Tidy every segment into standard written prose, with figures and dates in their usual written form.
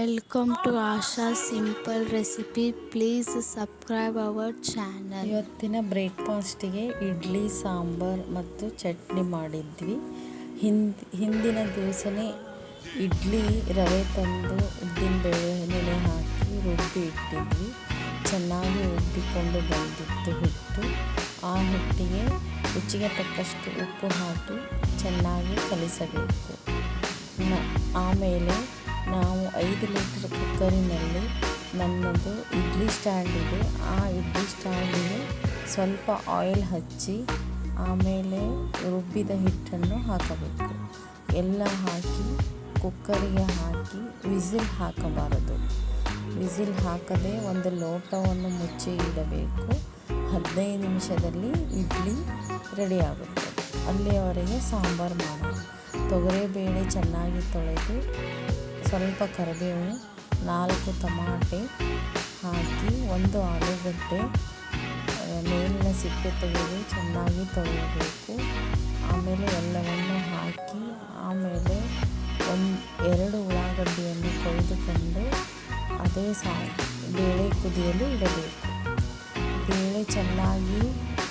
Welcome to Asha Simple Recipe. Please subscribe our channel. ಇವತ್ತಿನ ಬ್ರೇಕ್ಫಾಸ್ಟಿಗೆ ಇಡ್ಲಿ ಸಾಂಬಾರ್ ಮತ್ತು ಚಟ್ನಿ ಮಾಡಿದ್ವಿ. ಹಿಂದಿನ ದಿವಸನೇ ಇಡ್ಲಿ ರವೆ ತಂದು ಉದ್ದಿನಬೇಳೆ ನೆನೆ ಹಾಕಿ ರುಬ್ಬಿ ಇಟ್ಟಿದ್ವಿ. ಚೆನ್ನಾಗಿ ಉಬ್ಬಿಕೊಂಡು ಬಂದಿತ್ತು ಹಿಟ್ಟು. ಆ ಹಿಟ್ಟಿಗೆ ರುಚಿಗೆ ತಕ್ಕಷ್ಟು ಉಪ್ಪು ಹಾಕಿ ಚೆನ್ನಾಗಿ ಕಲಿಸಬೇಕು. ಆಮೇಲೆ ನಾವು 5 ಲೀಟರ್ ಕುಕ್ಕರಿನಲ್ಲಿ ನನ್ನದು ಇಡ್ಲಿ ಸ್ಟ್ಯಾಂಡ್ ಇದೆ. ಆ ಇಡ್ಲಿ ಸ್ಟ್ಯಾಂಡಿಗೆ ಸ್ವಲ್ಪ ಆಯಿಲ್ ಹಚ್ಚಿ ಆಮೇಲೆ ರುಬ್ಬಿದ ಹಿಟ್ಟನ್ನು ಹಾಕಬೇಕು. ಎಲ್ಲ ಹಾಕಿ ಕುಕ್ಕರಿಗೆ ಹಾಕಿ ವಿಸಿಲ್ ಹಾಕಬಾರದು. ವಿಸಿಲ್ ಹಾಕದೆ ಒಂದು ಲೋಟವನ್ನು ಮುಚ್ಚಿ ಇಡಬೇಕು. 15 ನಿಮಿಷದಲ್ಲಿ ಇಡ್ಲಿ ರೆಡಿಯಾಗುತ್ತೆ. ಅಲ್ಲಿಯವರೆಗೆ ಸಾಂಬಾರು ಮಾಡೋಣ. ತೊಗರಿಬೇಳೆ ಚೆನ್ನಾಗಿ ತೊಳೆದು ಸ್ವಲ್ಪ ಕರಿಬೇವು, 4 ಟಮಾಟೆ ಹಾಕಿ 1 ಆಲೂಗಡ್ಡೆ ಮೇಲಿನ ಸಿಪ್ಪೆ ತೆಗೆದು ಚೆನ್ನಾಗಿ ತೊಳೆಯಬೇಕು. ಆಮೇಲೆ ಎಲ್ಲವನ್ನು ಹಾಕಿ ಆಮೇಲೆ 2 ಉಳ್ಳಾಗಡ್ಡಿಯನ್ನು ಕೊಯ್ದುಕೊಂಡು ಅದೇ ಬೇಳೆ ಕುದಿಯಲು ಇಡಬೇಕು. ಬೇಳೆ ಚೆನ್ನಾಗಿ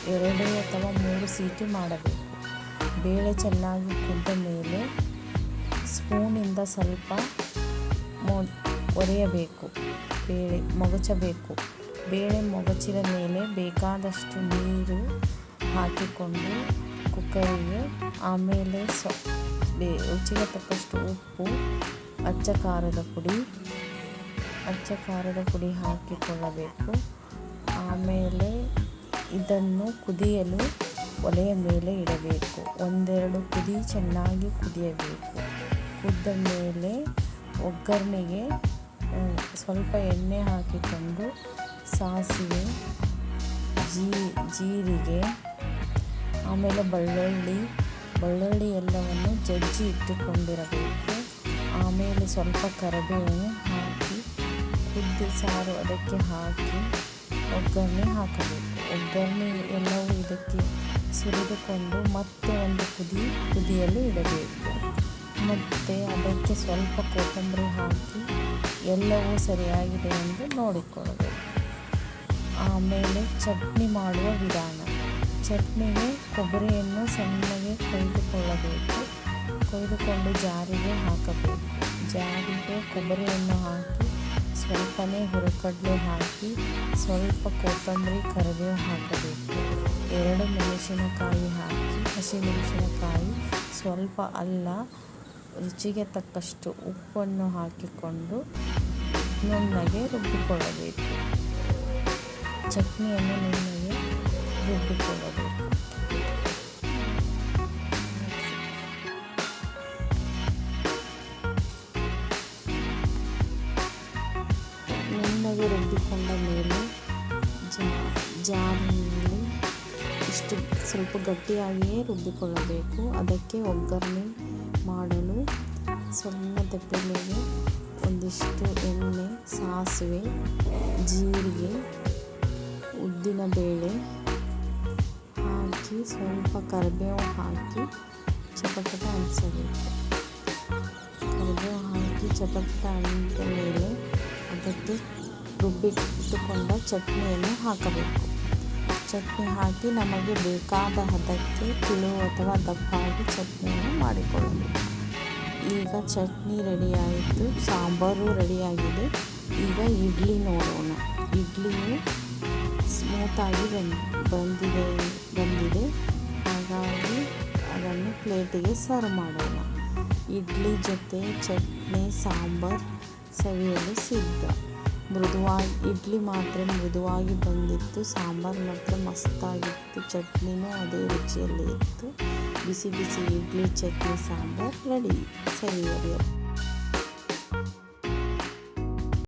2 ಅಥವಾ 3 ಸೀಟಿ ಮಾಡಬೇಕು. ಬೇಳೆ ಚೆನ್ನಾಗಿ ಕುದ್ದ ಮೇಲೆ ಸ್ಪೂನಿಂದ ಸ್ವಲ್ಪ ಒರೆಯಬೇಕು. ಬೇಳೆ ಮೊಗಚಬೇಕು. ಬೇಳೆ ಮೊಗಚಿದ ಮೇಲೆ ಬೇಕಾದಷ್ಟು ನೀರು ಹಾಕಿಕೊಂಡು ಕುಕ್ಕರಿಗೆ ಆಮೇಲೆ ರುಚಿಗೆ ತಕ್ಕಷ್ಟು ಉಪ್ಪು, ಅಚ್ಚ ಖಾರದ ಪುಡಿ ಹಾಕಿಕೊಳ್ಳಬೇಕು. ಆಮೇಲೆ ಇದನ್ನು ಕುದಿಯಲು ಒಲೆಯ ಮೇಲೆ ಇಡಬೇಕು. 1-2 ಕುದಿ ಚೆನ್ನಾಗಿ ಕುದಿಯಬೇಕು. ಕುದ್ದ ಮೇಲೆ ಒಗ್ಗರಣೆಗೆ ಸ್ವಲ್ಪ ಎಣ್ಣೆ ಹಾಕಿಕೊಂಡು ಸಾಸಿವೆ, ಜೀರಿಗೆ, ಆಮೇಲೆ ಬೆಳ್ಳುಳ್ಳಿ ಎಲ್ಲವನ್ನು ಜಜ್ಜಿ ಇಟ್ಟುಕೊಂಡಿರಬೇಕು. ಆಮೇಲೆ ಸ್ವಲ್ಪ ಕರಿಬೇವು ಹಾಕಿ ಕುದ್ದ ಸಾರು ಅದಕ್ಕೆ ಹಾಕಿ ಒಗ್ಗರಣೆ ಹಾಕಬೇಕು. ಒಗ್ಗರಣೆ ಎಲ್ಲವೂ ಇದಕ್ಕೆ ಸುರಿದುಕೊಂಡು ಮತ್ತೆ ಒಂದು ಕುದಿಯಲು ಇಡಬೇಕು. ಮತ್ತು ಅದಕ್ಕೆ ಸ್ವಲ್ಪ ಕೊತ್ತಂಬರಿ ಹಾಕಿ ಎಲ್ಲವೂ ಸರಿಯಾಗಿದೆ ಎಂದು ನೋಡಿಕೊಳ್ಳಬೇಕು. ಆಮೇಲೆ ಚಟ್ನಿ ಮಾಡುವ ವಿಧಾನ. ಚಟ್ನಿಗೆ ಕೊಬ್ಬರಿಯನ್ನು ಸಣ್ಣಗೆ ಕೊಯ್ದುಕೊಂಡು ಜಾರಿಗೆ ಹಾಕಬೇಕು. ಜಾರಿಗೆ ಕೊಬ್ಬರಿಯನ್ನು ಹಾಕಿ ಸ್ವಲ್ಪನೇ ಹುರಿಗಡಲೆ ಹಾಕಿ ಸ್ವಲ್ಪ ಕೊತ್ತಂಬರಿ, ಕರಿಬೇವು ಹಾಕಬೇಕು. 2 ಮೆಣಸಿನಕಾಯಿ ಹಾಕಿ ಹಸಿಮೆಣಸಿನಕಾಯಿ, ಸ್ವಲ್ಪ ಅಲ್ಲ, ರುಚಿಗೆ ತಕ್ಕಷ್ಟು ಉಪ್ಪನ್ನು ಹಾಕಿಕೊಂಡು ನುಣ್ಣಗೆ ರುಬ್ಬಿಕೊಳ್ಳಬೇಕು. ಚಟ್ನಿಯನ್ನು ನುಣ್ಣಗೆ ರುಬ್ಬಿಕೊಳ್ಳಬೇಕು. ನುಣ್ಣಗೆ ರುಬ್ಬಿಕೊಂಡ ಮೇಲೆ ಜಾರಿನಲ್ಲಿ ಇಷ್ಟು ಸ್ವಲ್ಪ ಗಟ್ಟಿಯಾಗಿಯೇ ರುಬ್ಬಿಕೊಳ್ಳಬೇಕು. ಅದಕ್ಕೆ ಒಗ್ಗರಣೆ ಮಾಡಲು ಸಣ್ಣ ತಪ್ಪಲೆಗೆ ಒಂದಿಷ್ಟು ಎಣ್ಣೆ, ಸಾಸಿವೆ, ಜೀರಿಗೆ, ಉದ್ದಿನಬೇಳೆ ಹಾಕಿ ಸ್ವಲ್ಪ ಕರಿಬೇವು ಹಾಕಿ ಚಟಪಟ ಅಂಟಿಸಬೇಕು. ಕರಿಬೇವು ಹಾಕಿ ಚಟಪಟ ಅಂಟಿದ ಮೇಲೆ ಅದಕ್ಕೆ ರುಬ್ಬಿಟ್ಟುಕೊಂಡ ಚಟ್ನಿಯನ್ನು ಹಾಕಬೇಕು. ಚಟ್ನಿ ಹಾಕಿ ನಮಗೆ ಬೇಕಾದ ಹದಕ್ಕೆ ತಿಳು ಅಥವಾ ದಪ್ಪಾಗಿ ಚಟ್ನಿಯನ್ನು ಮಾಡಿಕೊಳ್ಳಬೇಕು. ಈಗ ಚಟ್ನಿ ರೆಡಿಯಾಯಿತು, ಸಾಂಬಾರು ರೆಡಿಯಾಗಿದೆ. ಈಗ ಇಡ್ಲಿ ನೋಡೋಣ. ಇಡ್ಲಿಯು ಸ್ಮೂತಾಗಿ ಬಂದಿದೆ. ಹಾಗಾಗಿ ಅದನ್ನು ಪ್ಲೇಟಿಗೆ ಸರ್ವ್ ಮಾಡೋಣ. ಇಡ್ಲಿ ಜೊತೆ ಚಟ್ನಿ, ಸಾಂಬಾರು ಸವಿಯಲು ಸಿದ್ಧ. ಇಡ್ಲಿ ಮಾತ್ರ ಮೃದುವಾಗಿ ಬಂದಿತ್ತು, ಸಾಂಬಾರು ಮಾತ್ರ ಮಸ್ತಾಗಿತ್ತು, ಚಟ್ನಿನೂ ಅದೇ ರುಚಿಯಲ್ಲಿ ಇತ್ತು. ಬಿಸಿ ಬಿಸಿ ಇಡ್ಲಿ, ಚಟ್ನಿ, ಸಾಂಬಾರು ರೆಡಿ. ಸವಿಯಲು